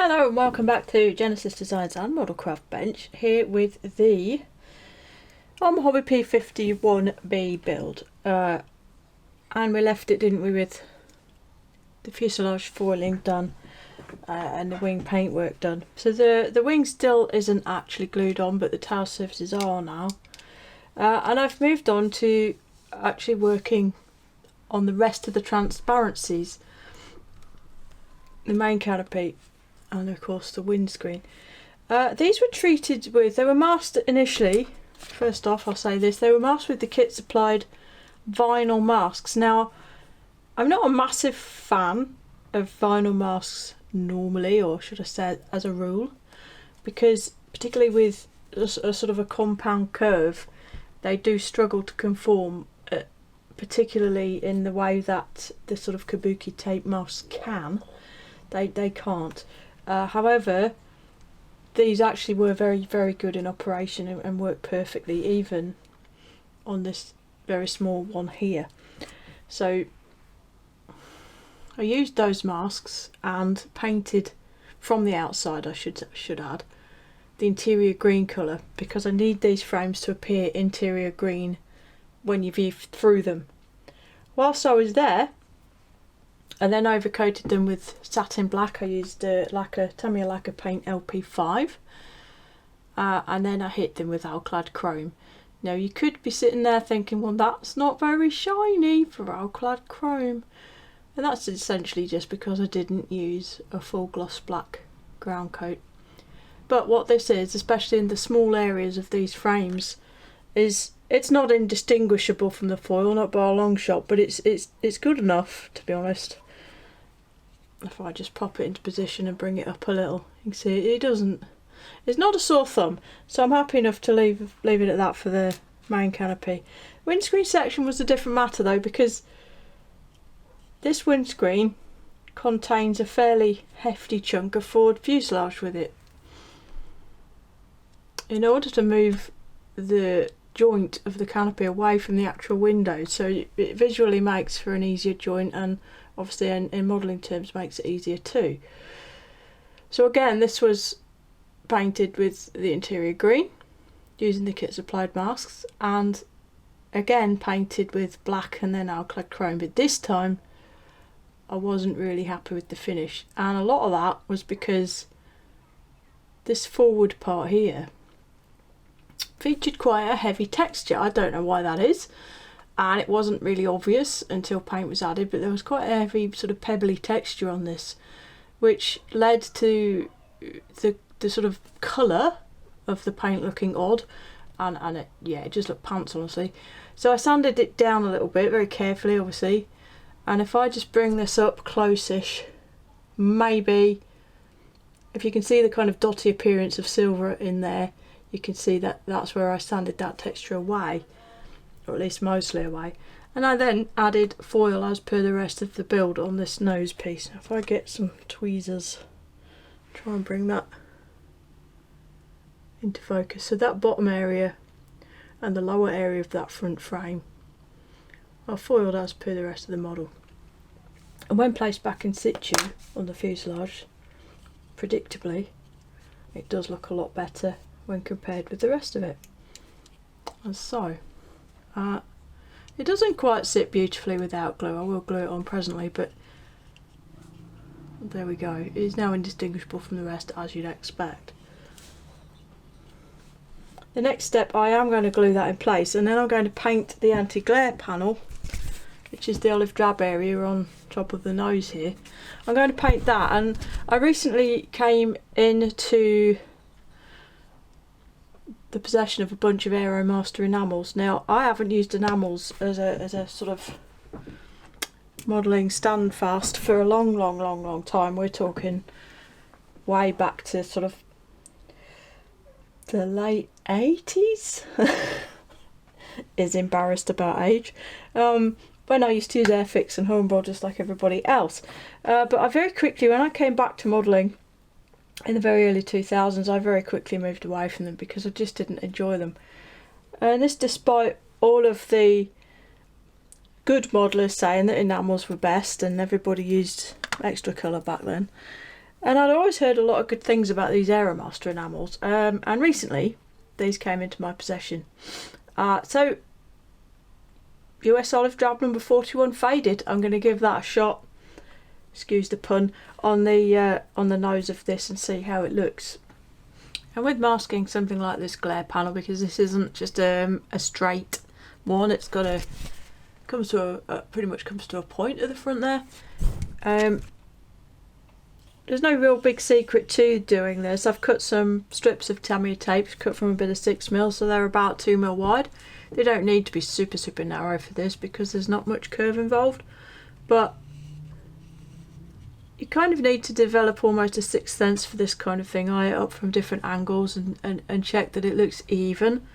Hello and welcome back to Genesis Designs and Modelcraft Bench, here with the Arma Hobby P-51B build. And we left it, didn't we, with the fuselage foiling done and the wing paintwork done. So the wing still isn't actually glued on, but the tail surfaces are now. And I've moved on to actually working on the rest of the transparencies, the main canopy, and of course the windscreen. These were treated with, they were masked initially. First off, I'll say this, they were masked with the kit supplied vinyl masks. Now, I'm not a massive fan of vinyl masks normally, or should I say as a rule, because particularly with a sort of a compound curve, they do struggle to conform, particularly in the way that the sort of kabuki tape masks can. They can't. However, these actually were very, very good in operation and worked perfectly, even on this very small one here. So I used those masks and painted from the outside, I should add, the interior green colour, because I need these frames to appear interior green when you view through them. Whilst I was there, I then overcoated them with satin black. I used Tamiya Lacquer Paint LP5, and then I hit them with Alclad Chrome. Now you could be sitting there thinking, well, that's not very shiny for Alclad Chrome, and that's essentially just because I didn't use a full gloss black ground coat. But what this is, especially in the small areas of these frames, is it's not indistinguishable from the foil, not by a long shot, but it's good enough, to be honest. If I just pop it into position and bring it up a little, you can see it's not a sore thumb, so I'm happy enough to leave it at that for the main canopy. Windscreen section was a different matter though, because this windscreen contains a fairly hefty chunk of forward fuselage with it. In order to move the joint of the canopy away from the actual window, so it visually makes for an easier joint, and obviously in modelling terms makes it easier too. So again, this was painted with the interior green using the kit supplied masks, and again painted with black and then Alclad Chrome, but this time I wasn't really happy with the finish, and a lot of that was because this forward part here featured quite a heavy texture. I don't know why that is, and it wasn't really obvious until paint was added, but there was quite a heavy sort of pebbly texture on this, which led to the sort of colour of the paint looking odd, and it just looked pants, honestly. So I sanded it down a little bit, very carefully obviously, and if I just bring this up close-ish, maybe if you can see the kind of dotty appearance of silver in there, you can see that that's where I sanded that texture away, or at least mostly away. And I then added foil as per the rest of the build on this nose piece. If I get some tweezers, try and bring that into focus. So that bottom area and the lower area of that front frame are foiled as per the rest of the model. And when placed back in situ on the fuselage, predictably, it does look a lot better when compared with the rest of it. And so it doesn't quite sit beautifully without glue. I will glue it on presently, but there we go. It is now indistinguishable from the rest, as you'd expect. The next step, I am going to glue that in place, and then I'm going to paint the anti-glare panel, which is the olive drab area on top of the nose here. I'm going to paint that, and I recently came into the possession of a bunch of Aeromaster enamels. Now, I haven't used enamels as a sort of modelling standfast for a long time. We're talking way back to sort of the late 80s. Is embarrassed about age. When I used to use Airfix and Hornball just like everybody else. But I very quickly, when I came back to modelling in the very early 2000s, I very quickly moved away from them because I just didn't enjoy them. And this despite all of the good modelers saying that enamels were best and everybody used extra colour back then. And I'd always heard a lot of good things about these Aeromaster enamels, and recently these came into my possession. So US Olive Drab number 41 faded. I'm going to give that a shot, excuse the pun, on the nose of this and see how it looks. And with masking something like this glare panel, because this isn't just a straight one, it's got pretty much comes to a point at the front there. There's no real big secret to doing this. I've cut some strips of Tamiya tape, cut from a bit of 6mm, so they're about 2mm wide. They don't need to be super narrow for this because there's not much curve involved, but you kind of need to develop almost a sixth sense for this kind of thing. Eye it up from different angles and check that it looks even.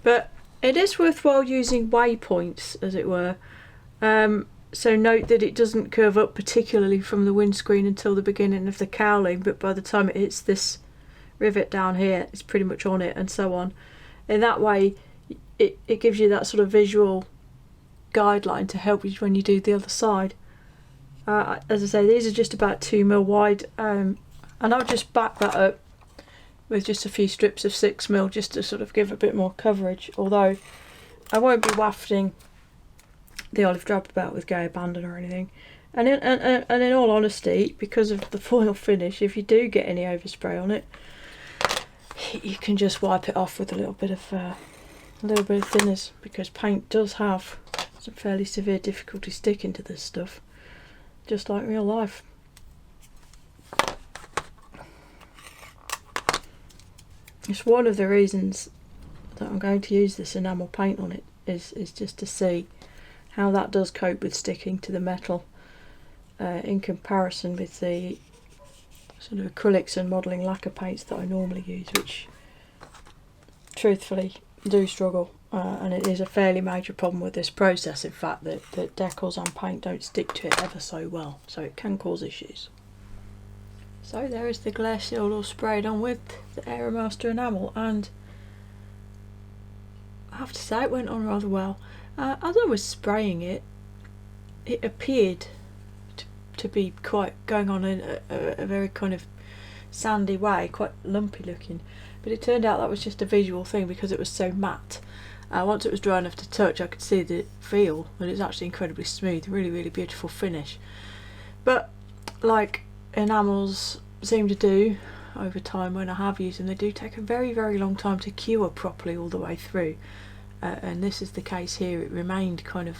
But it is worthwhile using waypoints, as it were. So note that it doesn't curve up particularly from the windscreen until the beginning of the cowling, but by the time it hits this rivet down here, it's pretty much on it, and so on. In that way, it gives you that sort of visual guideline to help you when you do the other side. As I say, these are just about 2mm wide, and I'll just back that up with just a few strips of 6mm just to sort of give a bit more coverage, although I won't be wafting the olive drab about with gay abandon or anything. And in all honesty, because of the foil finish, if you do get any overspray on it, you can just wipe it off with a little bit of thinners, because paint does have some fairly severe difficulty sticking to this stuff, just like real life. It's one of the reasons that I'm going to use this enamel paint on it, is just to see how that does cope with sticking to the metal in comparison with the sort of acrylics and modelling lacquer paints that I normally use, which truthfully do struggle, and it is a fairly major problem with this process, in fact, that decals and paint don't stick to it ever so well, so it can cause issues. So there is the glare shield all sprayed on with the Aeromaster enamel, and I have to say it went on rather well. As I was spraying it, it appeared to be quite going on in a very kind of sandy way, quite lumpy looking, but it turned out that was just a visual thing because it was so matte. Once it was dry enough to touch, I could see the feel, and it's actually incredibly smooth, really beautiful finish. But like enamels seem to do over time when I have used them, they do take a very long time to cure properly all the way through. And this is the case here. It remained kind of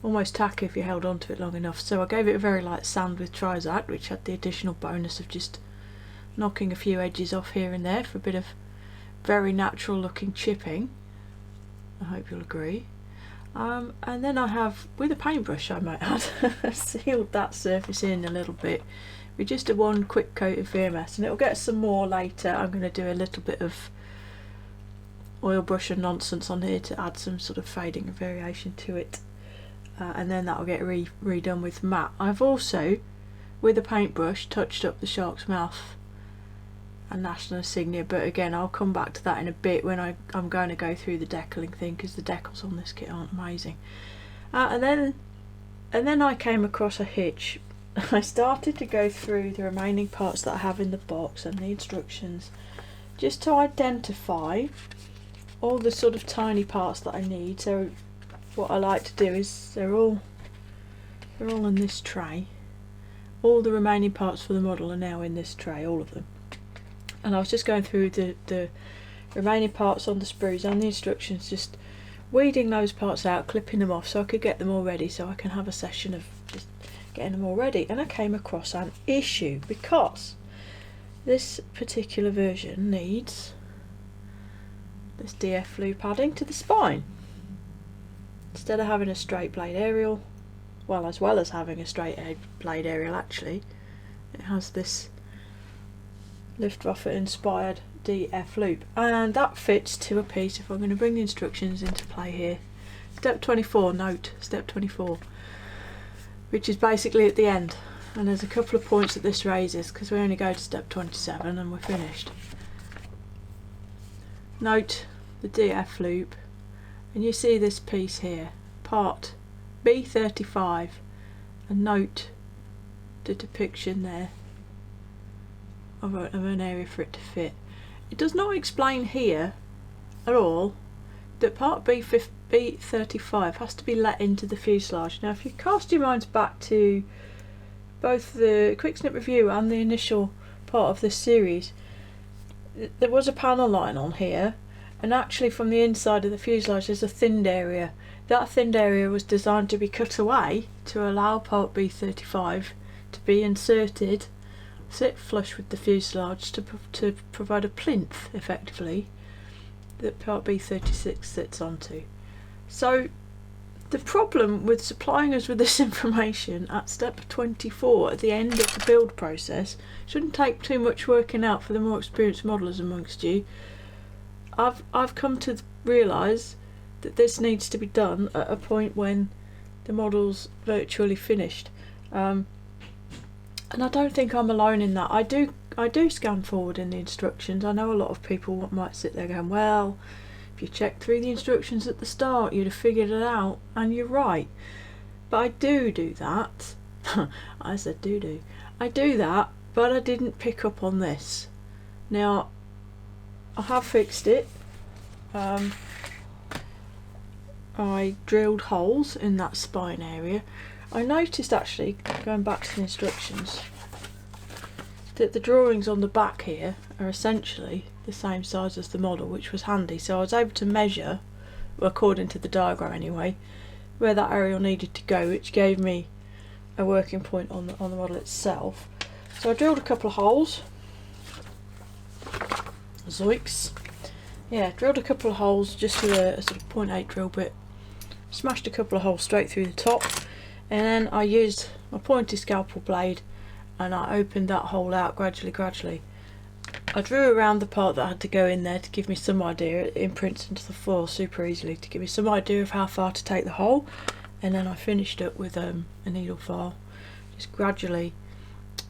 almost tacky if you held on to it long enough, so I gave it a very light sand with Trizact, which had the additional bonus of just knocking a few edges off here and there for a bit of very natural looking chipping. I hope you'll agree. And then I have, with a paintbrush I might add, sealed that surface in a little bit with just one quick coat of VMS, and it'll get some more later. I'm going to do a little bit of oil brush and nonsense on here to add some sort of fading and variation to it, and then that'll get redone with matte. I've also, with a paintbrush, touched up the shark's mouth and national insignia, but again I'll come back to that in a bit when I'm going to go through the decaling thing, because the decals on this kit aren't amazing. And then I came across a hitch. I started to go through the remaining parts that I have in the box and the instructions, just to identify all the sort of tiny parts that I need. So what I like to do is they're all in this tray. All the remaining parts for the model are now in this tray, all of them. And I was just going through the remaining parts on the sprues and the instructions, just weeding those parts out, clipping them off so I could get them all ready, so I can have a session of just getting them all ready. And I came across an issue, because this particular version needs this DF loop adding to the spine. Instead of having a straight blade aerial, well, as well as having a straight blade aerial actually, it has this Luftwaffe inspired DF loop, and that fits to a piece. If I'm going to bring the instructions into play here, step 24, note step 24, which is basically at the end, and there's a couple of points that this raises because we only go to step 27 and we're finished. Note the DF loop, and you see this piece here, part B35, and note the depiction there of an area for it to fit. It does not explain here at all that part B35 has to be let into the fuselage. Now if you cast your minds back to both the quick snip review and the initial part of this series, there was a panel line on here, and actually from the inside of the fuselage there's a thinned area. That thinned area was designed to be cut away to allow part B35 to be inserted, sit flush with the fuselage to provide a plinth effectively that part B36 sits onto. So the problem with supplying us with this information at step 24 at the end of the build process shouldn't take too much working out for the more experienced modelers amongst you. I've come to realise that this needs to be done at a point when the model's virtually finished, and I don't think I'm alone in that. I do scan forward in the instructions. I know a lot of people might sit there going, well, if you checked through the instructions at the start you'd have figured it out, and you're right, but I do that. I said do. I do that, but I didn't pick up on this. Now I have fixed it. I drilled holes in that spine area. I noticed actually, going back to the instructions, that the drawings on the back here are essentially the same size as the model, which was handy. So I was able to measure, well, according to the diagram anyway, where that area needed to go, which gave me a working point on the model itself. So I drilled a couple of holes. Zoiks. Yeah, drilled a couple of holes just with a sort of 0.8 drill bit. Smashed a couple of holes straight through the top, and then I used my pointy scalpel blade and I opened that hole out gradually. I drew around the part that had to go in there to give me some idea. It imprints into the foil super easily to give me some idea of how far to take the hole, and then I finished it with a needle file, just gradually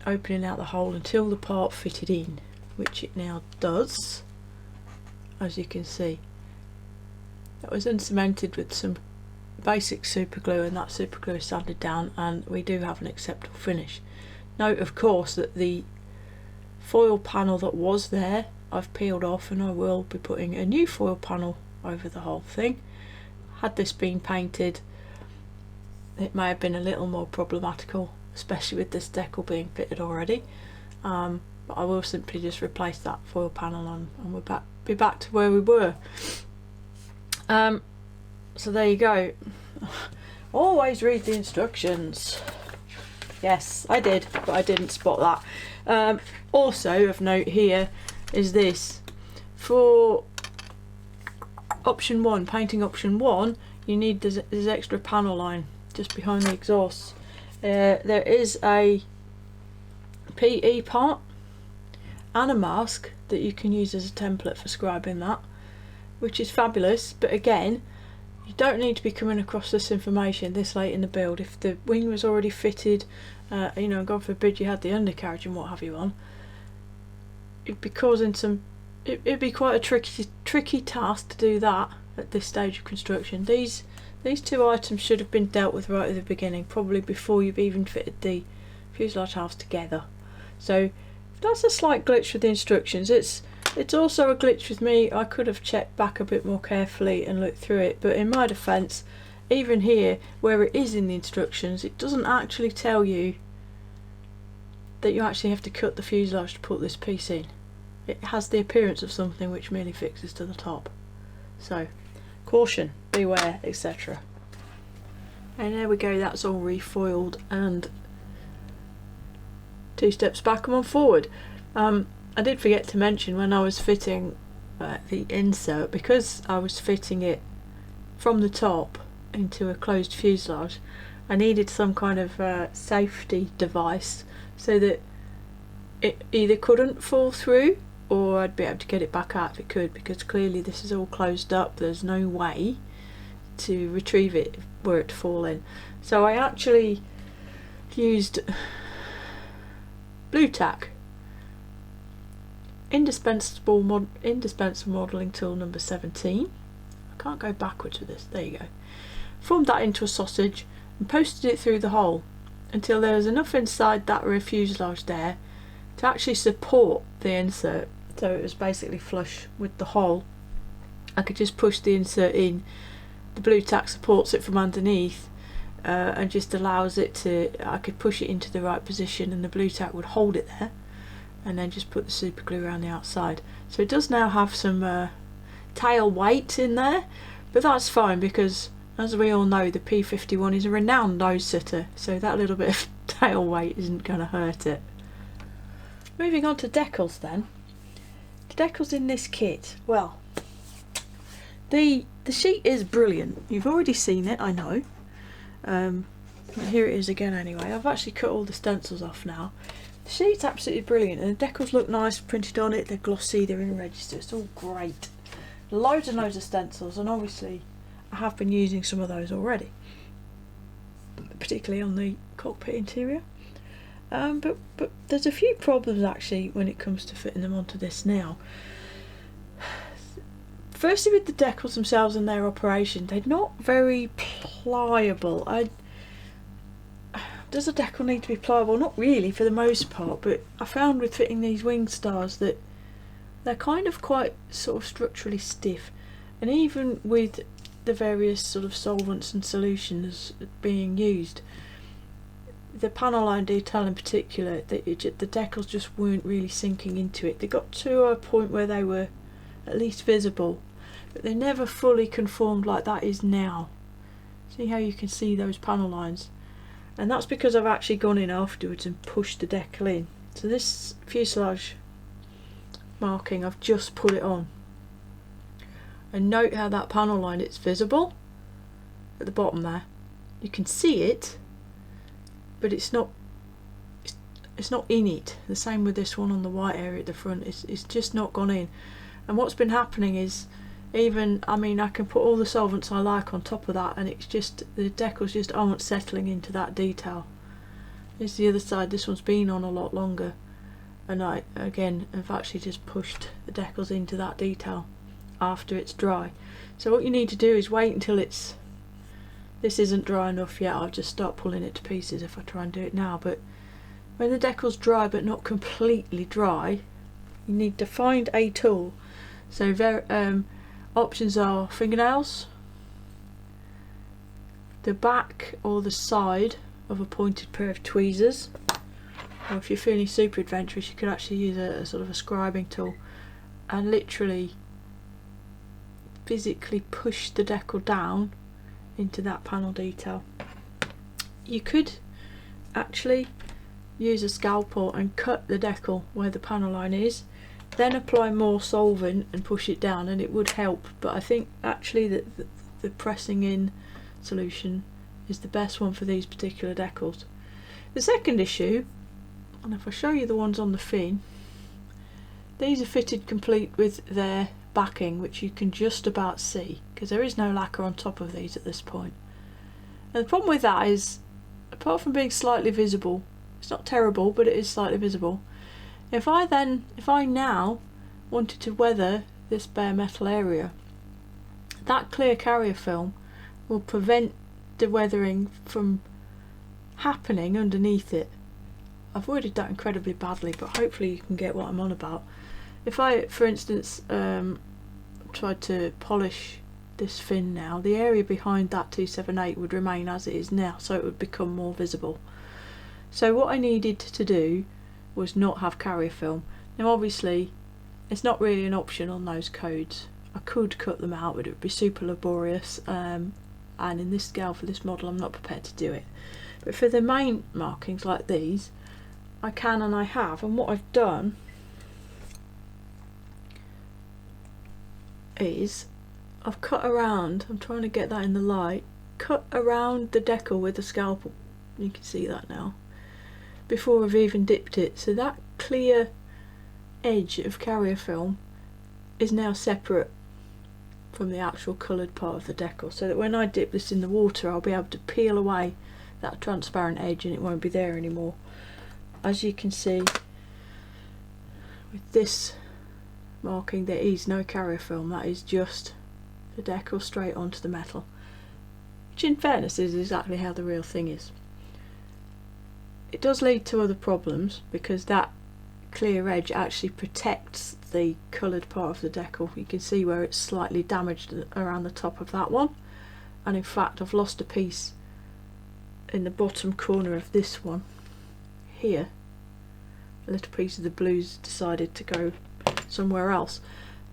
opening out the hole until the part fitted in, which it now does, as you can see. That was uncemented with some basic super glue, and that super glue is sanded down, and we do have an acceptable finish. Note of course that the foil panel that was there I've peeled off, and I will be putting a new foil panel over the whole thing. Had this been painted it may have been a little more problematical, especially with this decal being fitted already, but I will simply just replace that foil panel and we'll be back to where we were. So there you go. Always read the instructions. Yes, I did, but I didn't spot that. Also of note here is this. For option 1, painting option 1, you need this extra panel line just behind the exhausts. There is a PE part and a mask that you can use as a template for scribing that, which is fabulous, but again, you don't need to be coming across this information this late in the build. If the wing was already fitted, you know, God forbid you had the undercarriage and what have you on, it'd be causing some, it'd be quite a tricky task to do that at this stage of construction. These two items should have been dealt with right at the beginning, probably before you've even fitted the fuselage halves together. So that's a slight glitch with the instructions. It's also a glitch with me. I could have checked back a bit more carefully and looked through it, but in my defence, even here where it is in the instructions, it doesn't actually tell you that you actually have to cut the fuselage to put this piece in. It has the appearance of something which merely fixes to the top. So caution, beware, etc. And there we go, that's all refoiled and 2 steps back and 1 forward. I did forget to mention when I was fitting the insert, because I was fitting it from the top into a closed fuselage, I needed some kind of safety device so that it either couldn't fall through or I'd be able to get it back out if it could, because clearly this is all closed up, there's no way to retrieve it were it to fall in. So I actually used blue tack, indispensable modelling tool number 17. I can't go backwards with this, there you go. Formed that into a sausage and posted it through the hole until there was enough inside that rear fuselage there to actually support the insert, so it was basically flush with the hole. I could just push the insert in, the blue tack supports it from underneath, and just allows it to, I could push it into the right position and the blue tack would hold it there, and then just put the super glue around the outside. So it does now have some tail weight in there, but that's fine because, as we all know, the P-51 is a renowned nose sitter, so that little bit of tail weight isn't going to hurt it. Moving on to decals then. The decals in this kit, well, the sheet is brilliant. You've already seen it, I know. Here it is again anyway. I've actually cut all the stencils off now. The sheet's absolutely brilliant, and the decals look nice printed on it. They're glossy, they're in register, it's all great. Loads and loads of stencils, and obviously I have been using some of those already, particularly on the cockpit interior. But there's a few problems actually when it comes to fitting them onto this now. Firstly, with the decals themselves and their operation, they're not very pliable. Does a decal need to be pliable? Not really for the most part, but I found with fitting these wing stars that they're kind of quite sort of structurally stiff, and even with the various sort of solvents and solutions being used, the panel line detail in particular, the decals just weren't really sinking into it. They got to a point where they were at least visible, but they never fully conformed like that is now. See how you can see those panel lines? And that's because I've actually gone in afterwards and pushed the decal in. So this fuselage marking, I've just put it on. And note how that panel line, it's visible at the bottom there. You can see it, but it's not in it. The same with this one on the white area at the front. It's just not gone in. And what's been happening is, even, I mean, I can put all the solvents I like on top of that, and it's just, the decals just aren't settling into that detail. Here's the other side. This one's been on a lot longer, and I again have actually just pushed the decals into that detail after it's dry. So what you need to do is wait until this isn't dry enough yet. I'll just start pulling it to pieces if I try and do it now. But when the decal's dry but not completely dry, you need to find a tool. So options are fingernails, the back or the side of a pointed pair of tweezers, or if you're feeling super adventurous, you could actually use a sort of a scribing tool and literally physically push the decal down into that panel detail. You could actually use a scalpel and cut the decal where the panel line is, then apply more solvent and push it down, and it would help. But I think actually that the pressing in solution is the best one for these particular decals. The second issue, and if I show you the ones on the fin, these are fitted complete with their backing, which you can just about see because there is no lacquer on top of these at this point. And the problem with that is, apart from being slightly visible, it's not terrible, but it is slightly visible. If I now wanted to weather this bare metal area, that clear carrier film will prevent the weathering from happening underneath it. I've worded that incredibly badly, but hopefully you can get what I'm on about. If I, for instance, tried to polish this fin now, the area behind that 278 would remain as it is now, so it would become more visible. So what I needed to do was not have carrier film. Now obviously it's not really an option on those codes. I could cut them out, but it would be super laborious, and in this scale for this model I'm not prepared to do it. But for the main markings like these, I can and I have, and what I've done is I've cut around, I'm trying to get that in the light, cut around the decal with a scalpel, you can see that now, before I've even dipped it, so that clear edge of carrier film is now separate from the actual coloured part of the decal, so that when I dip this in the water I'll be able to peel away that transparent edge and it won't be there anymore. As you can see with this marking, there is no carrier film, that is just the decal straight onto the metal, which in fairness is exactly how the real thing is. It does lead to other problems because that clear edge actually protects the coloured part of the decal. You can see where it's slightly damaged around the top of that one, and in fact I've lost a piece in the bottom corner of this one here. A little piece of the blues decided to go somewhere else.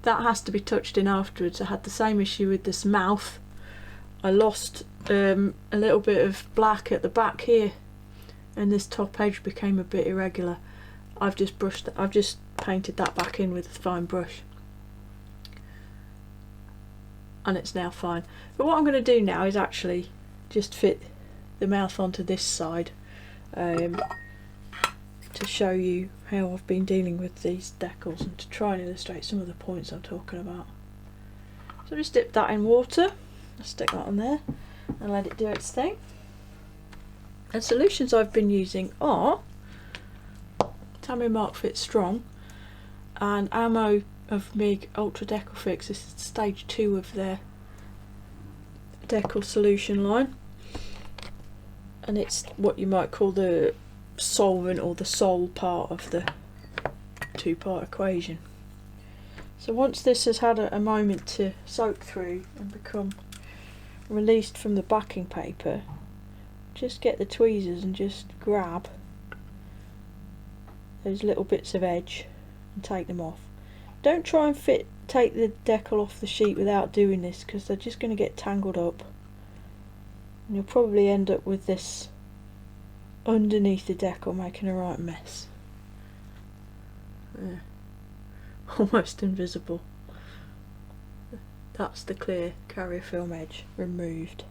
That has to be touched in afterwards. I had the same issue with this mouth. I lost a little bit of black at the back here, and this top edge became a bit irregular. I've just painted that back in with a fine brush, and it's now fine. But what I'm going to do now is actually just fit the mouth onto this side, to show you how I've been dealing with these decals and to try and illustrate some of the points I'm talking about. So just dip that in water, I'll stick that on there and let it do its thing. And solutions I've been using are Tamiya Mark Fit Strong and Arma of MIG Ultra Decal Fix. This is stage 2 of their decal solution line, and it's what you might call the solvent or the sol part of the 2-part equation. So once this has had a moment to soak through and become released from the backing paper, just get the tweezers and just grab those little bits of edge and take them off. Don't try and take the decal off the sheet without doing this, because they're just going to get tangled up and you'll probably end up with this underneath the decal making a right mess. Yeah. Almost invisible. That's the clear carrier film edge removed.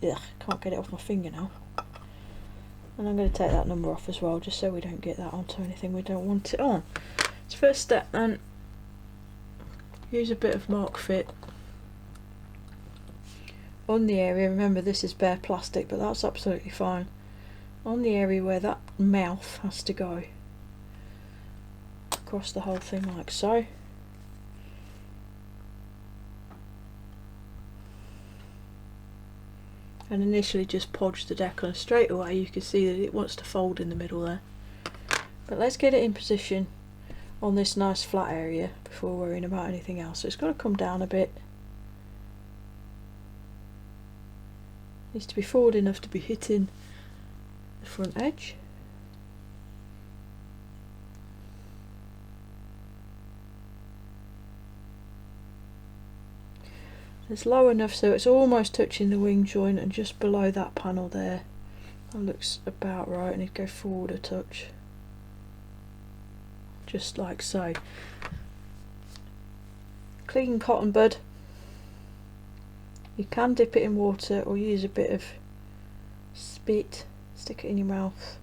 Ugh, can't get it off my finger now. And I'm going to take that number off as well, just so we don't get that onto anything we don't want it on. So first step then, use a bit of Mark Fit on the area. Remember, this is bare plastic, but that's absolutely fine. On the area where that mouth has to go, across the whole thing like so. And initially just podge the decal, and straight away you can see that it wants to fold in the middle there. But let's get it in position on this nice flat area before worrying about anything else. So it's got to come down a bit. Needs to be forward enough to be hitting the front edge. It's low enough so it's almost touching the wing joint, and just below that panel there. That looks about right, and it'd go forward a touch. Just like so. Clean cotton bud. You can dip it in water or use a bit of spit, stick it in your mouth,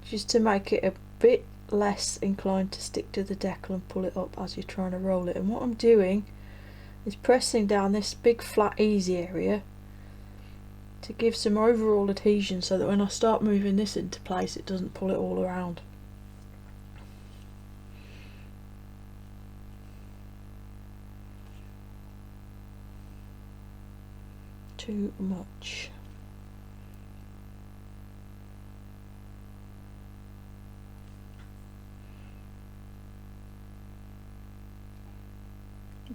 just to make it a bit less inclined to stick to the decal and pull it up as you're trying to roll it. And what I'm doing is pressing down this big flat easy area to give some overall adhesion, so that when I start moving this into place it doesn't pull it all around. Too much.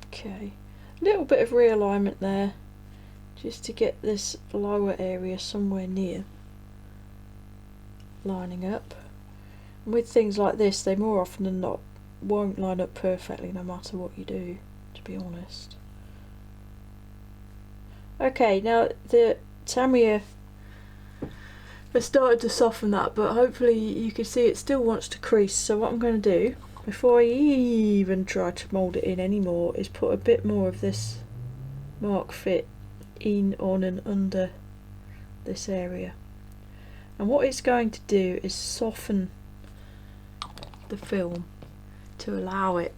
Okay, a little bit of realignment there, just to get this lower area somewhere near lining up. And with things like this, they more often than not won't line up perfectly no matter what you do, to be honest. Okay, now the Tamiya has started to soften that, but hopefully you can see it still wants to crease. So what I'm going to do, before I even try to mould it in anymore, is put a bit more of this Mark Fit in, on and under this area. And what it's going to do is soften the film to allow it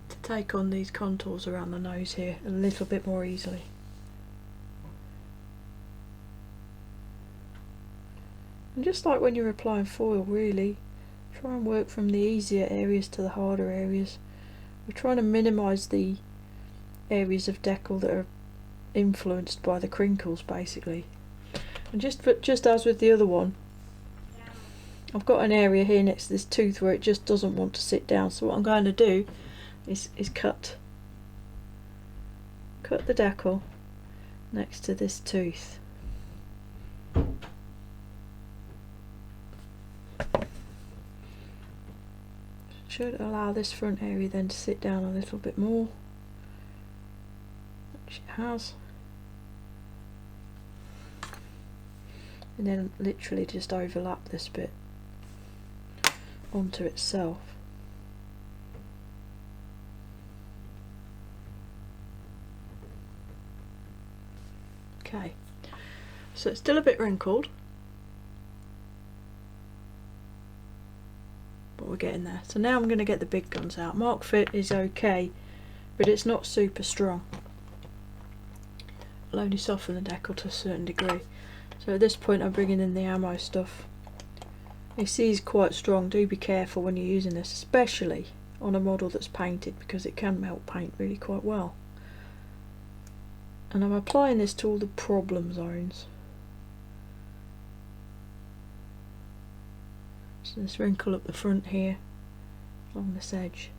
to take on these contours around the nose here a little bit more easily. And just like when you're applying foil, really, try and work from the easier areas to the harder areas. We're trying to minimise the areas of decal that are influenced by the crinkles, basically. And just as with the other one, I've got an area here next to this tooth where it just doesn't want to sit down, so what I'm going to do is cut the decal next to this tooth. Should allow this front area then to sit down a little bit more, which it has. And then literally just overlap this bit onto itself. Okay, so it's still a bit wrinkled, but we're getting there. So now I'm going to get the big guns out. Mark fit is okay, but it's not super strong. It'll only soften the decal to a certain degree. So at this point I'm bringing in the ammo stuff. AC is quite strong, do be careful when you're using this, especially on a model that's painted, because it can melt paint really quite well. And I'm applying this to all the problem zones. So this wrinkle up the front here, along this edge,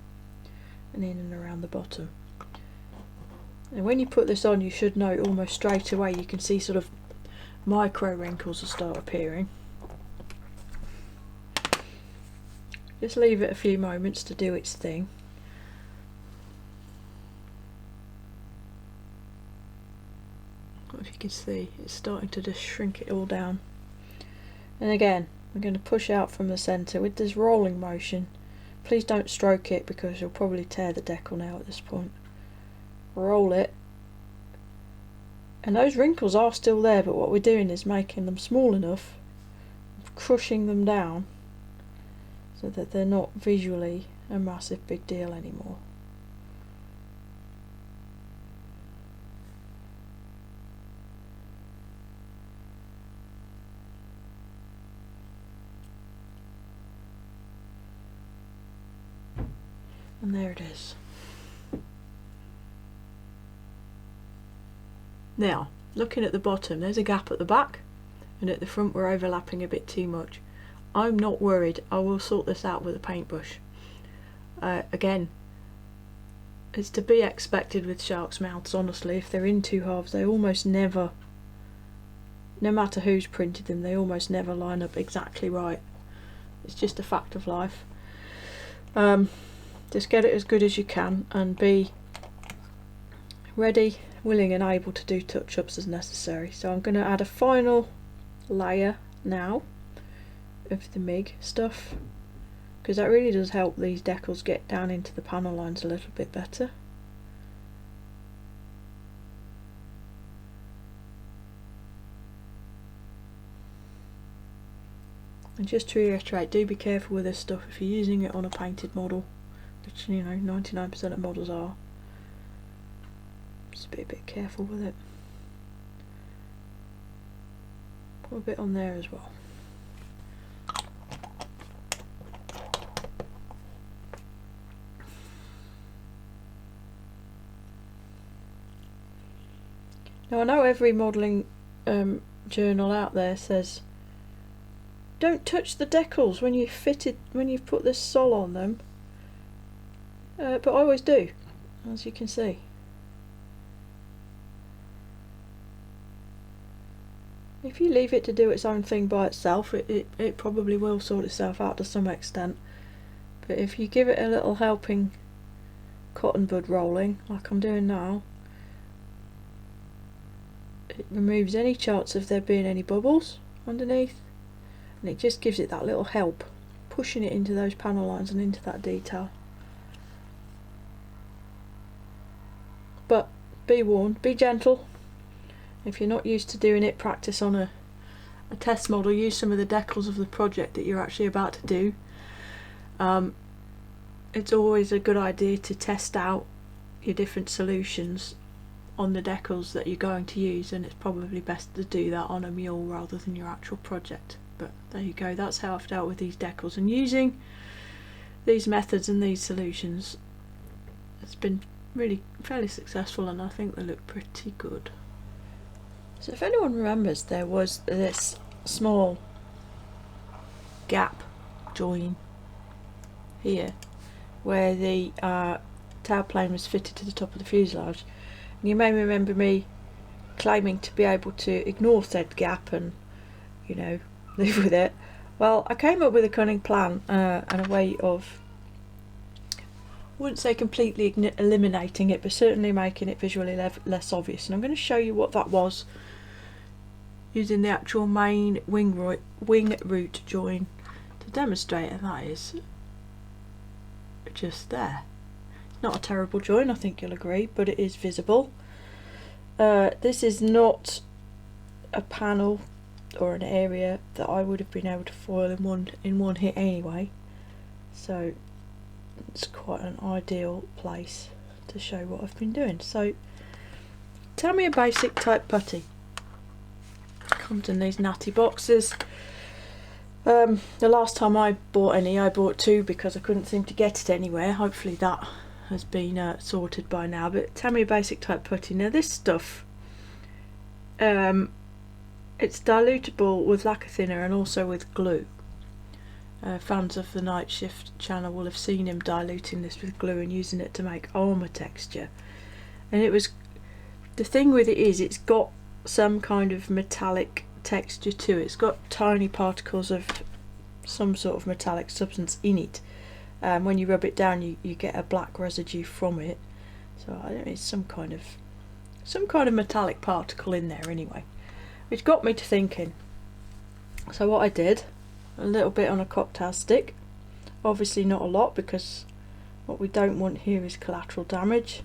and in and around the bottom. And when you put this on, you should know almost straight away, you can see sort of micro wrinkles will start appearing. Just leave it a few moments to do its thing. If you can see, it's starting to just shrink it all down. And again, I'm going to push out from the centre with this rolling motion. Please don't stroke it because you'll probably tear the decal now at this point. Roll it. And those wrinkles are still there, but what we're doing is making them small enough, crushing them down, so that they're not visually a massive big deal anymore. And there it is. Now, looking at the bottom, there's a gap at the back, and at the front we're overlapping a bit too much. I'm not worried, I will sort this out with a paintbrush. Again, it's to be expected with sharks' mouths, honestly. If they're in two halves, they almost never, no matter who's printed them, they almost never line up exactly right. It's just a fact of life. Just get it as good as you can and be ready, willing and able to do touch-ups as necessary. So I'm going to add a final layer now of the MIG stuff, because that really does help these decals get down into the panel lines a little bit better. And just to reiterate, do be careful with this stuff if you're using it on a painted model, which, you know, 99% of models are. Just be a bit careful with it. Put a bit on there as well. Now I know every modelling journal out there says don't touch the decals when you've put this sol on them, but I always do, as you can see. If you leave it to do its own thing by itself, it probably will sort itself out to some extent, but if you give it a little helping cotton bud rolling like I'm doing now, it removes any chance of there being any bubbles underneath, and it just gives it that little help, pushing it into those panel lines and into that detail. But be warned, be gentle. If you're not used to doing it, practice on a test model. Use some of the decals of the project that you're actually about to do. It's always a good idea to test out your different solutions on the decals that you're going to use, and it's probably best to do that on a mule rather than your actual project. But there you go, that's how I've dealt with these decals, and using these methods and these solutions, it's been really fairly successful, and I think they look pretty good. So if anyone remembers, there was this small gap join here where the tailplane was fitted to the top of the fuselage, and you may remember me claiming to be able to ignore said gap and, you know, live with it. Well, I came up with a cunning plan and a way of, I wouldn't say completely eliminating it, but certainly making it visually less obvious, and I'm going to show you what that was using the actual main wing root join to demonstrate, and that is just there. It's not a terrible join, I think you'll agree, but it is visible. This is not a panel or an area that I would have been able to foil in one hit anyway, so it's quite an ideal place to show what I've been doing. So tell me a basic type putty. Comes in these natty boxes. The last time I bought any, I bought two because I couldn't seem to get it anywhere. Hopefully that has been sorted by now. But tell me a basic type putty. Now this stuff, it's dilutable with lacquer thinner and also with glue. Fans of the Night Shift channel will have seen him diluting this with glue and using it to make Arma texture. And it was, the thing with it is, it's got some kind of metallic texture to it. It's got tiny particles of some sort of metallic substance in it. When you rub it down, you get a black residue from it. So I don't know, it's some kind of metallic particle in there anyway, which got me to thinking. So what I did, a little bit on a cocktail stick, obviously not a lot because what we don't want here is collateral damage.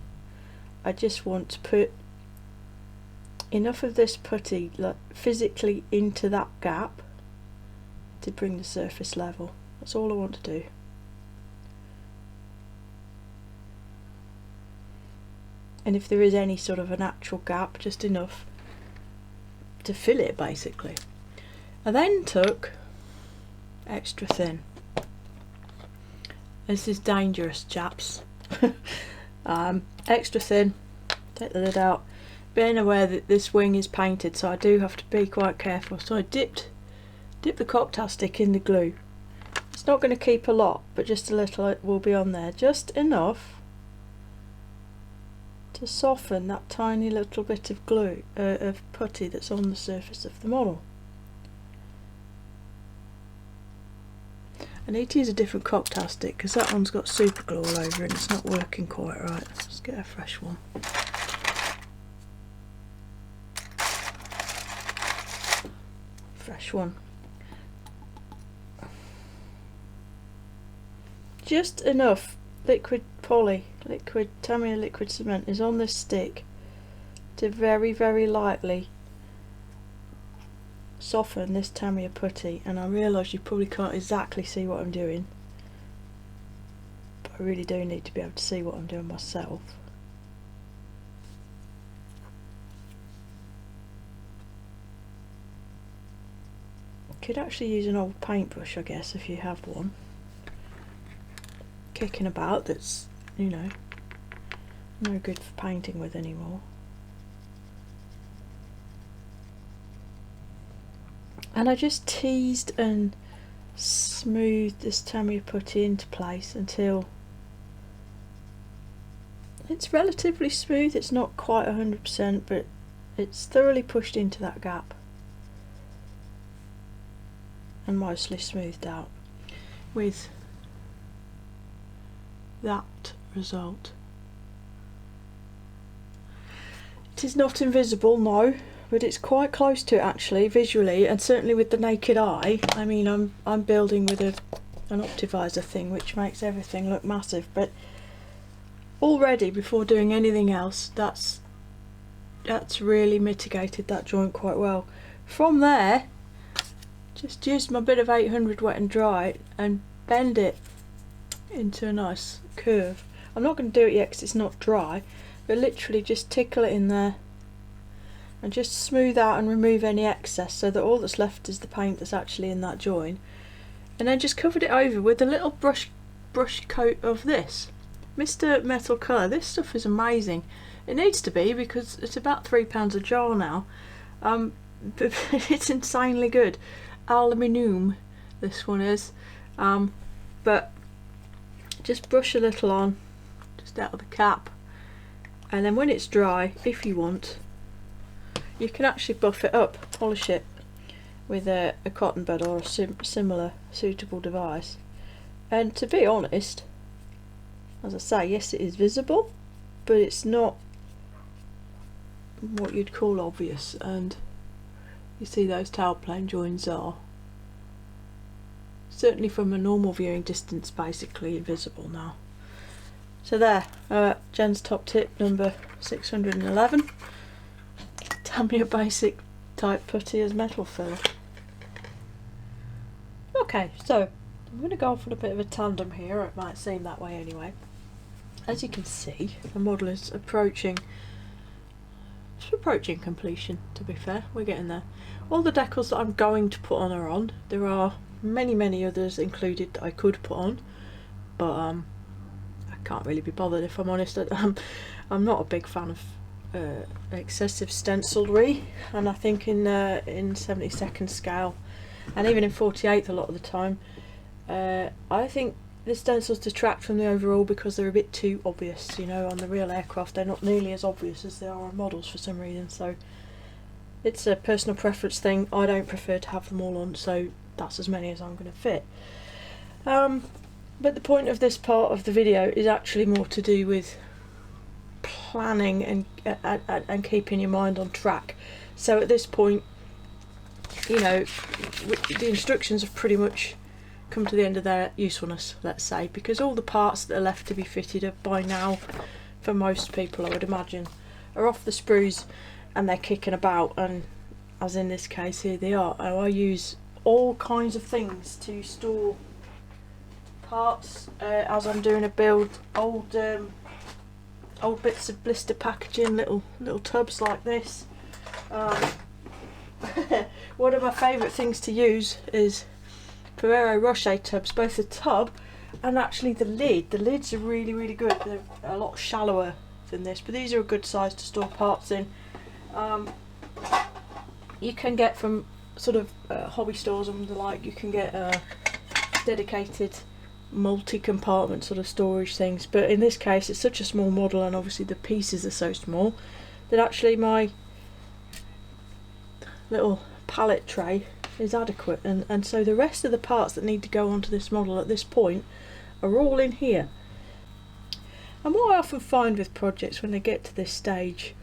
I just want to put enough of this putty physically into that gap to bring the surface level. That's all I want to do. And if there is any sort of an actual gap, just enough to fill it basically. I then took extra thin. This is dangerous, chaps. Extra thin. Take the lid out. Being aware that this wing is painted, so I do have to be quite careful. So I dipped the cocktail stick in the glue. It's not going to keep a lot, but just a little will be on there. Just enough to soften that tiny little bit of glue, of putty that's on the surface of the model. I need to use a different cocktail stick because that one's got super glue all over it and it's not working quite right. Let's get a fresh one. Fresh one. Just enough liquid Tamiya liquid cement is on this stick to very, very lightly soften this Tamiya putty, and I realise you probably can't exactly see what I'm doing, but I really do need to be able to see what I'm doing myself. Could actually use an old paintbrush, I guess, if you have one kicking about that's, you know, no good for painting with anymore. And I just teased and smoothed this Tamiya putty into place until it's relatively smooth. It's not quite 100%, but it's thoroughly pushed into that gap and mostly smoothed out with that result. It is not invisible, no, but it's quite close to it actually, visually, and certainly with the naked eye. I mean, I'm building with an optivisor thing, which makes everything look massive, but already before doing anything else, that's really mitigated that joint quite well. From there, just use my bit of 800 wet and dry and bend it into a nice curve. I'm not going to do it yet because it's not dry, but literally just tickle it in there and just smooth out and remove any excess so that all that's left is the paint that's actually in that join, and then just covered it over with a little brush coat of this Mr. Metal Colour. This stuff is amazing. It needs to be because it's about £3 a jar now, But it's insanely good. Aluminium, this one is. But just brush a little on, just out of the cap, and then when it's dry, if you want, you can actually buff it up, polish it with a cotton bud or a similar suitable device. And to be honest, as I say, yes, it is visible, but it's not what you'd call obvious. And you see those tailplane joins are certainly from a normal viewing distance basically invisible now. So there, Jen's top tip number 611. Damn your basic type putty as metal fill. Okay, so I'm going to go off on a bit of a tandem here, or it might seem that way anyway. As you can see, the model is approaching completion, to be fair. We're getting there. All the decals that I'm going to put on are on. There are many others included that I could put on, but I can't really be bothered, if I'm honest. I'm not a big fan of excessive stencilry, and I think in 72nd scale and even in 48th a lot of the time, I think the stencils detract from the overall because they're a bit too obvious. You know, on the real aircraft they're not nearly as obvious as they are on models for some reason, so it's a personal preference thing. I don't prefer to have them all on, so that's as many as I'm going to fit. But the point of this part of the video is actually more to do with planning and keeping your mind on track. So at this point, you know, the instructions have pretty much come to the end of their usefulness, let's say, because all the parts that are left to be fitted up by now, for most people I would imagine, are off the sprues and they're kicking about, and as in this case here they are. I use all kinds of things to store parts as I'm doing a build. Old bits of blister packaging, little tubs like this. One of my favourite things to use is Ferrero Rocher tubs, both the tub and actually the lid. The lids are really good. They're a lot shallower than this, but these are a good size to store parts in. You can get from sort of hobby stores and the like, you can get dedicated multi-compartment sort of storage things, but in this case it's such a small model and obviously the pieces are so small that actually my little pallet tray is adequate, and so the rest of the parts that need to go onto this model at this point are all in here. And what I often find with projects when they get to this stage,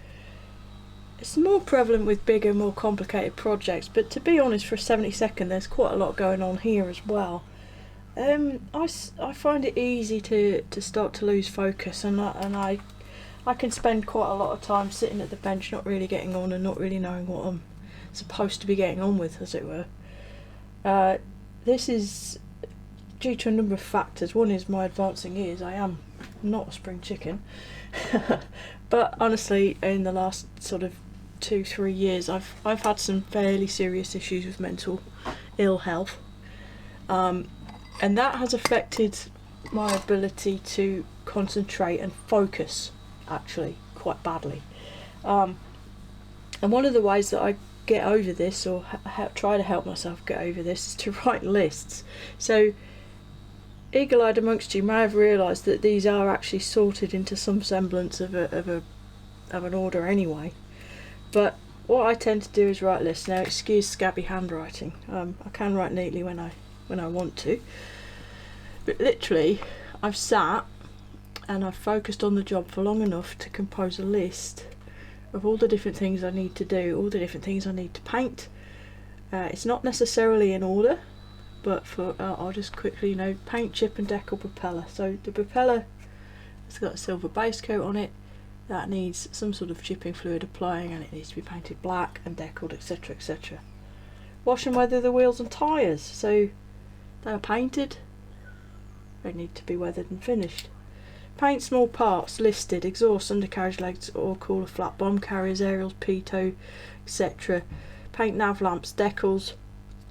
it's more prevalent with bigger, more complicated projects, but to be honest, for a 72nd there's quite a lot going on here as well. I find it easy to start to lose focus, and I can spend quite a lot of time sitting at the bench not really getting on and not really knowing what I'm supposed to be getting on with, as it were. This is due to a number of factors. One is my advancing years. I am not a spring chicken. But honestly, in the last sort of 2-3 years I've had some fairly serious issues with mental ill health, and that has affected my ability to concentrate and focus actually quite badly. And one of the ways that I get over this, or try to help myself get over this, is to write lists. So eagle-eyed amongst you may have realised that these are actually sorted into some semblance of an order anyway, but what I tend to do is write lists. Now excuse scabby handwriting, I can write neatly when I want to, but literally I've sat and I've focused on the job for long enough to compose a list of all the different things I need to do, all the different things I need to paint. It's not necessarily in order, but for I'll just quickly, you know, paint, chip and decal propeller. So the propeller has got a silver base coat on it that needs some sort of chipping fluid applying, and it needs to be painted black and decaled, etc, etc. Wash and weather the wheels and tyres, so they are painted, they need to be weathered and finished. Paint small parts listed: exhaust, undercarriage legs or cooler flap, bomb carriers, aerials, pitot, etc. Paint nav lamps, decals,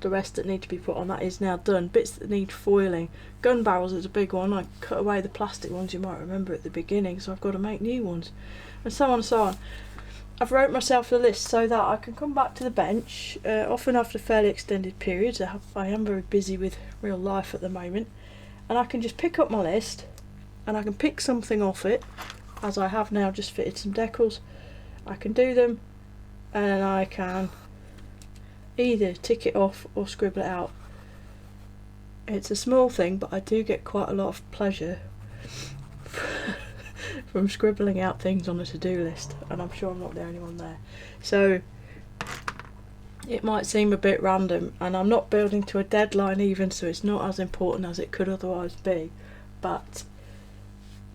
the rest that need to be put on, that is now done. Bits that need foiling: gun barrels is a big one. I cut away the plastic ones, you might remember, at the beginning, so I've got to make new ones, and so on and so on. I've wrote myself a list so that I can come back to the bench, often after fairly extended periods. I am very busy with real life at the moment, and I can just pick up my list and I can pick something off it, as I have now just fitted some decals. I can do them and I can either tick it off or scribble it out. It's a small thing, but I do get quite a lot of pleasure from scribbling out things on a to-do list, and I'm sure I'm not the only one there. So it might seem a bit random, and I'm not building to a deadline even, so it's not as important as it could otherwise be, but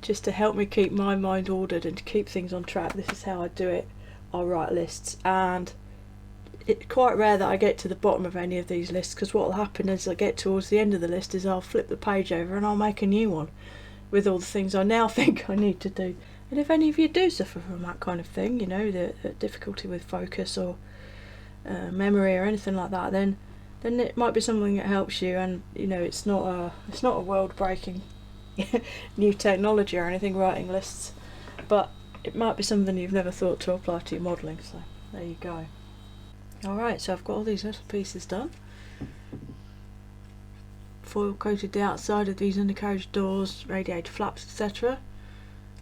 just to help me keep my mind ordered and to keep things on track, this is how I do it. I'll write lists, and it's quite rare that I get to the bottom of any of these lists, because what will happen is I get towards the end of the list is I'll flip the page over and I'll make a new one with all the things I now think I need to do. And if any of you do suffer from that kind of thing, you know, the difficulty with focus or memory or anything like that, then it might be something that helps you. And you know, it's not a world-breaking new technology or anything, writing lists, but it might be something you've never thought to apply to your modelling. So there you go. Alright, so I've got all these little pieces done. Foil coated the outside of these undercarriage doors, radiator flaps, etc.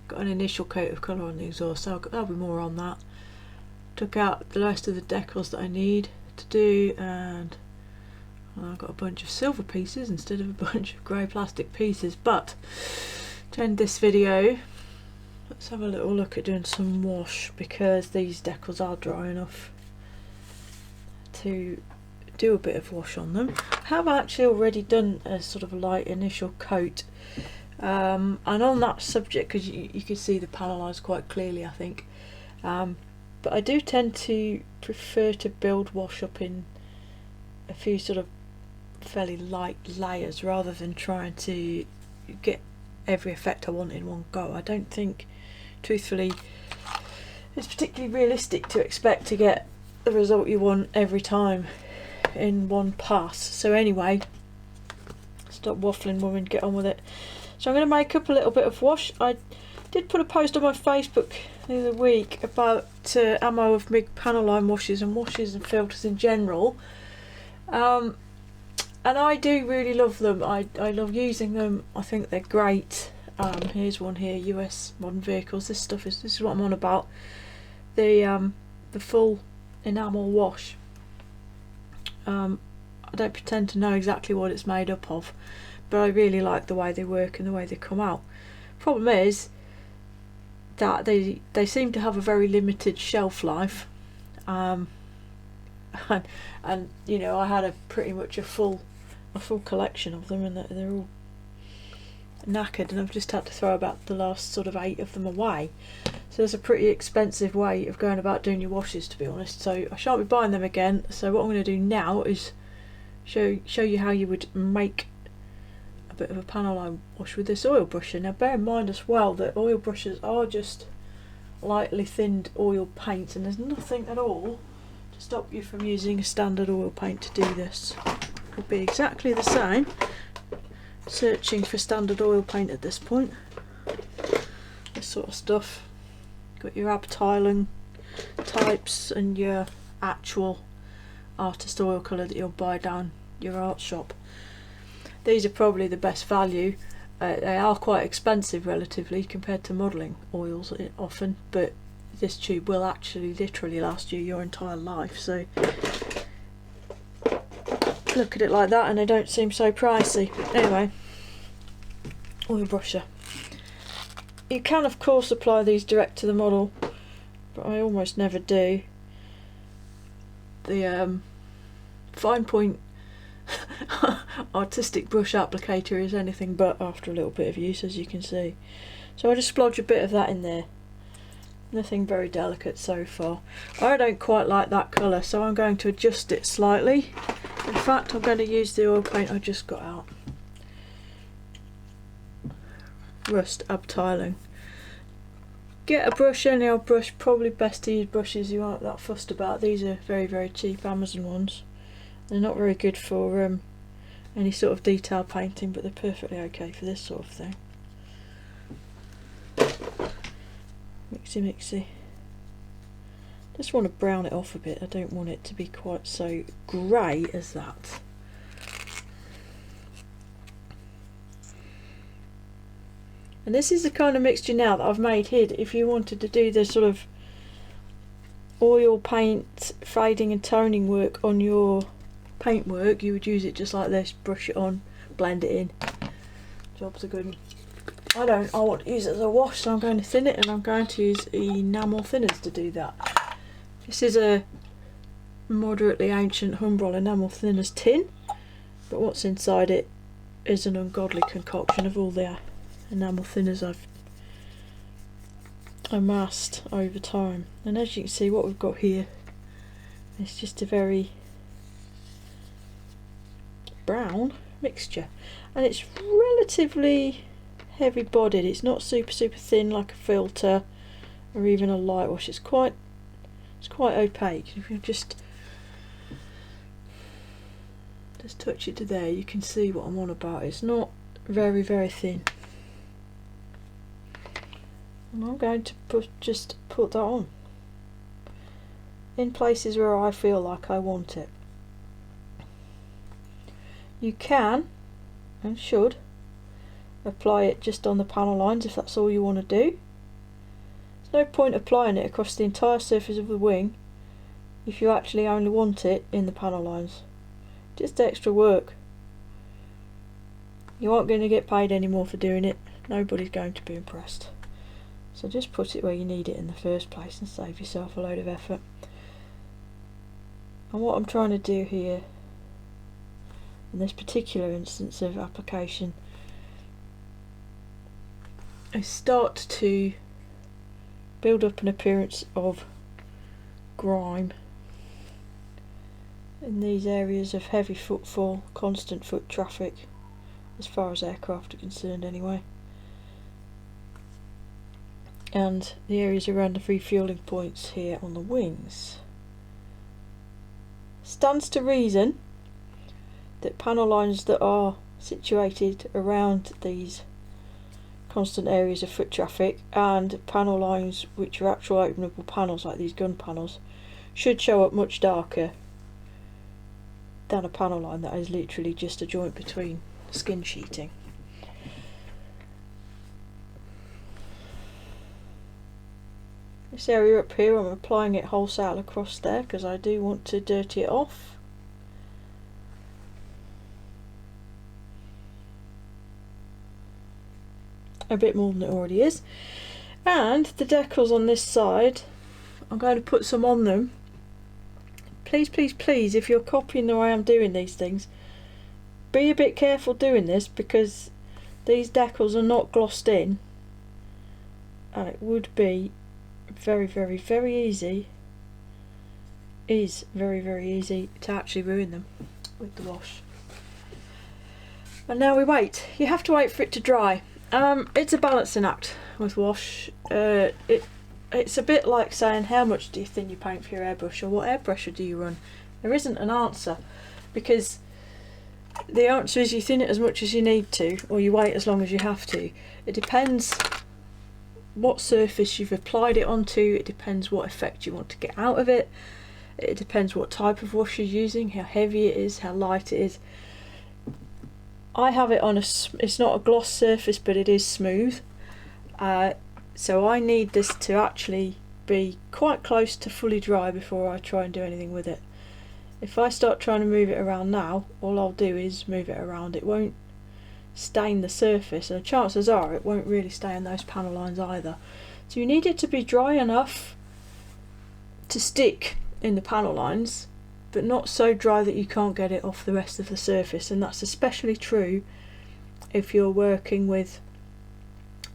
Got an initial coat of colour on the exhaust, so there'll be more on that. Took out the rest of the decals that I need to do, and I've got a bunch of silver pieces instead of a bunch of grey plastic pieces. But to end this video, let's have a little look at doing some wash, because these decals are dry enough to do a bit of wash on them. I have actually already done a sort of light initial coat, and on that subject, because you can see the panel lines quite clearly, I think, but I do tend to prefer to build wash up in a few sort of fairly light layers rather than trying to get every effect I want in one go. I don't think, truthfully, it's particularly realistic to expect to get the result you want every time in one pass. So anyway, stop waffling, woman, get on with it. So I'm going to make up a little bit of wash. I did put a post on my Facebook the other week about ammo of MIG panel line washes and filters in general, and I do really love them. I love using them. I think they're great. Here's one here, US Modern Vehicles. This is what I'm on about. The full enamel wash. I don't pretend to know exactly what it's made up of, but I really like the way they work and the way they come out. Problem is that they seem to have a very limited shelf life, and you know, I had pretty much a full collection of them, and they're all knackered, and I've just had to throw about the last sort of 8 of them away. So there's a pretty expensive way of going about doing your washes, to be honest, so I shan't be buying them again. So what I'm going to do now is show you how you would make a bit of a panel line wash with this oil brusher. Now bear in mind as well that oil brushes are just lightly thinned oil paint, and there's nothing at all to stop you from using a standard oil paint to do this. It will be exactly the same searching for standard oil paint at this point. This sort of stuff. Got your Abteiling types and your actual artist oil colour that you'll buy down your art shop. These are probably the best value. They are quite expensive relatively compared to modelling oils often, but this tube will actually literally last you your entire life, so look at it like that and they don't seem so pricey. Anyway, oil brusher. You can of course apply these direct to the model, but I almost never do. The fine point artistic brush applicator is anything but after a little bit of use, as you can see. So I just splodge a bit of that in there. Nothing very delicate so far. I don't quite like that colour, so I'm going to adjust it slightly. In fact, I'm going to use the oil paint I just got out. Rust Abteiling. Get a brush, any old brush, probably best to use brushes you aren't that fussed about. These are very, very cheap Amazon ones. They're not very good for any sort of detail painting, but they're perfectly okay for this sort of thing. Mixy mixy. Just want to brown it off a bit. I don't want it to be quite so grey as that. And this is the kind of mixture now that I've made here. If you wanted to do the sort of oil paint fading and toning work on your paintwork, you would use it just like this, brush it on, blend it in. Job's a good one. I want to use it as a wash, so I'm going to thin it, and I'm going to use enamel thinners to do that. This is a moderately ancient Humbrol enamel thinners tin, but what's inside it is an ungodly concoction of all the enamel thinners I've amassed over time. And as you can see, what we've got here is just a very brown mixture, and it's relatively heavy bodied. It's not super thin like a filter or even a light wash. It's quite opaque. If you just touch it to there, you can see what I'm on about. It's not very thin. And I'm going to just put that on in places where I feel like I want it. You can and should apply it just on the panel lines if that's all you want to do. There's no point applying it across the entire surface of the wing if you actually only want it in the panel lines. Just extra work. You aren't going to get paid any more for doing it. Nobody's going to be impressed. So just put it where you need it in the first place and save yourself a load of effort. And what I'm trying to do here in this particular instance of application is start to build up an appearance of grime in these areas of heavy footfall, constant foot traffic, as far as aircraft are concerned anyway, and the areas around the refueling points here on the wings. Stands to reason that panel lines that are situated around these constant areas of foot traffic and panel lines which are actual openable panels like these gun panels should show up much darker than a panel line that is literally just a joint between skin sheeting. This area up here, I'm applying it wholesale across there because I do want to dirty it off. A bit more than it already is. And the decals on this side, I'm going to put some on them. Please, if you're copying the way I'm doing these things, be a bit careful doing this because these decals are not glossed in, and it would be very easy to actually ruin them with the wash. And now we wait. You have to wait for it to dry. It's a balancing act with wash. It's a bit like saying how much do you thin your paint for your airbrush, or what airbrusher do you run? There isn't an answer, because the answer is you thin it as much as you need to, or you wait as long as you have to. It depends what surface you've applied it onto, it depends what effect you want to get out of it, it depends what type of wash you're using, how heavy it is, how light it is. I have it on it's not a gloss surface, but it is smooth, so I need this to actually be quite close to fully dry before I try and do anything with it. If I start trying to move it around now, all I'll do is move it around. It won't stain the surface, and the chances are it won't really stain those panel lines either. So you need it to be dry enough to stick in the panel lines, but not so dry that you can't get it off the rest of the surface, and that's especially true if you're working with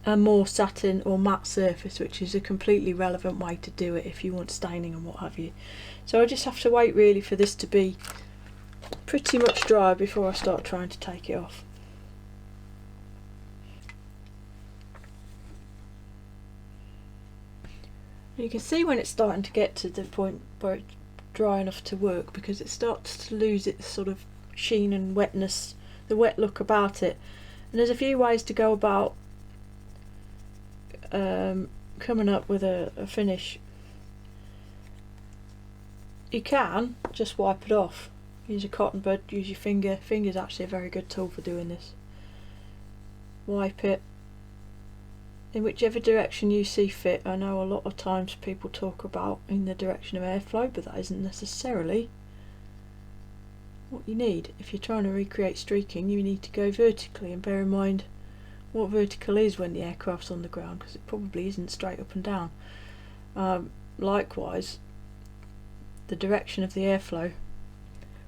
a more satin or matte surface, which is a completely relevant way to do it if you want staining and what have you. So I just have to wait really for this to be pretty much dry before I start trying to take it off. You can see when it's starting to get to the point where it's dry enough to work, because it starts to lose its sort of sheen and wetness, the wet look about it. And there's a few ways to go about coming up with a finish. you can just wipe it off. Use a cotton bud, use your finger. Finger's actually a very good tool for doing this. Wipe it in whichever direction you see fit. I know a lot of times people talk about in the direction of airflow, but that isn't necessarily what you need. If you're trying to recreate streaking, you need to go vertically, and bear in mind what vertical is when the aircraft's on the ground, because it probably isn't straight up and down. Likewise, the direction of the airflow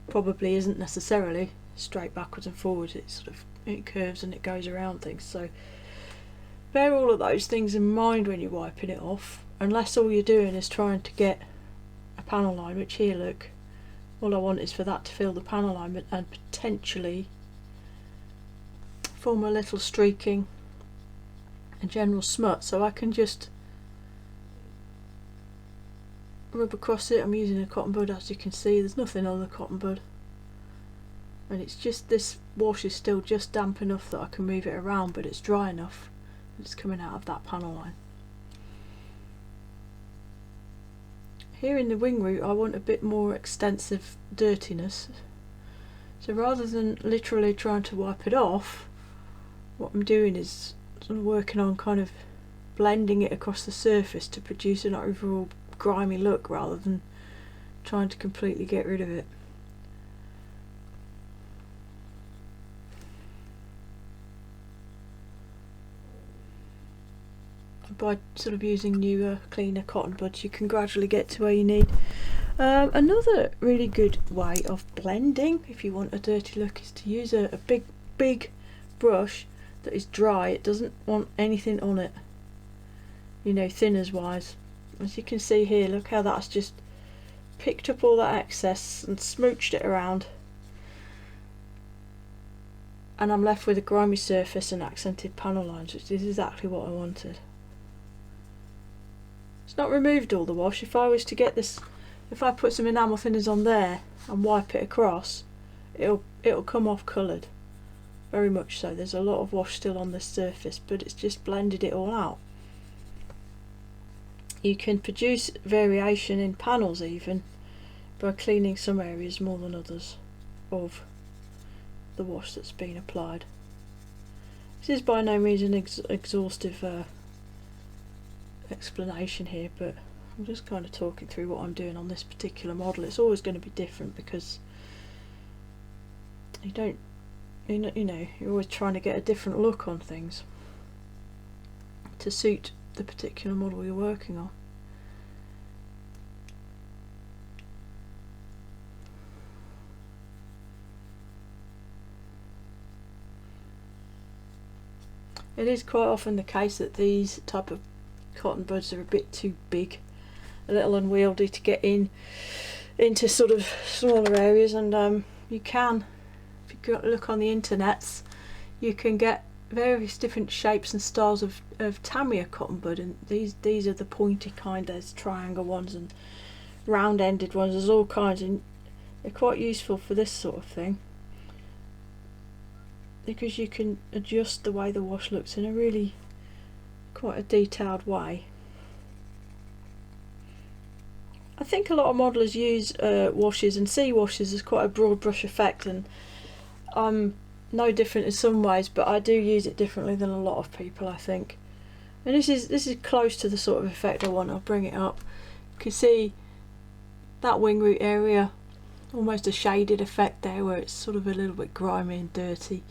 probably isn't necessarily straight backwards and forwards. It curves and it goes around things. So bear all of those things in mind when you're wiping it off, unless all you're doing is trying to get a panel line, which here, look, all I want is for that to fill the panel line and potentially form a little streaking and general smut, so I can just rub across it. I'm using a cotton bud, as you can see. There's nothing on the cotton bud, and it's just, this wash is still just damp enough that I can move it around, but it's dry enough that it's coming out of that panel line. Here in the wing root I want a bit more extensive dirtiness, so rather than literally trying to wipe it off, what I'm doing is sort of working on kind of blending it across the surface to produce an overall grimy look, rather than trying to completely get rid of it. By sort of using newer, cleaner cotton buds, you can gradually get to where you need. Another really good way of blending, if you want a dirty look, is to use a big brush that is dry. It doesn't want anything on it, you know, thinners wise. As you can see here, look how that's just picked up all that excess and smooched it around, and I'm left with a grimy surface and accented panel lines, which is exactly what I wanted. It's not removed all the wash. If I was to get this, if I put some enamel thinners on there and wipe it across, it'll come off coloured, very much so. There's a lot of wash still on this surface, but it's just blended it all out. You can produce variation in panels even by cleaning some areas more than others of the wash that's been applied. This is by no means an exhaustive explanation here, but I'm just kind of talking through what I'm doing on this particular model. It's always going to be different because you know, you're always trying to get a different look on things to suit the particular model you're working on. It is quite often the case that these type of cotton buds are a bit too big, a little unwieldy to get into sort of smaller areas, and you can, if you look on the internets, you can get various different shapes and styles of Tamiya cotton bud, and these are the pointy kind. There's triangle ones and round ended ones, there's all kinds, and they're quite useful for this sort of thing because you can adjust the way the wash looks in a really quite a detailed way. I think a lot of modelers use washes and see washes as quite a broad brush effect, and I'm no different in some ways, but I do use it differently than a lot of people, I think. And this is close to the sort of effect I want. I'll bring it up. You can see that wing root area, almost a shaded effect there where it's sort of a little bit grimy and dirty.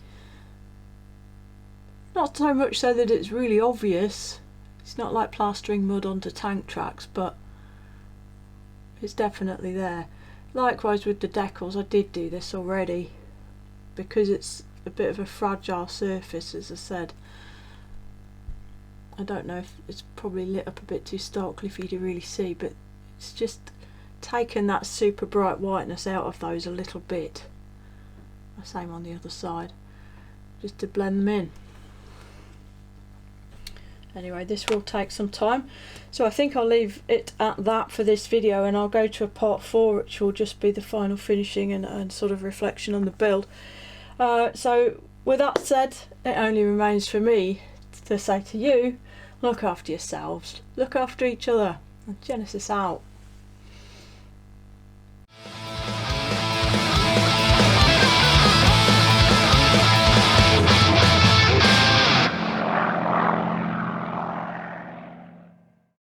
Not so much so that it's really obvious. It's not like plastering mud onto tank tracks, but it's definitely there. Likewise with the decals, I did do this already because it's a bit of a fragile surface, as I said. I don't know if it's probably lit up a bit too starkly for you to really see, but it's just taken that super bright whiteness out of those a little bit. The same on the other side, just to blend them in. Anyway, this will take some time, so I think I'll leave it at that for this video, and I'll go to a part 4 which will just be the final finishing and sort of reflection on the build. So with that said, it only remains for me to say to you, look after yourselves, look after each other, and Genesis out.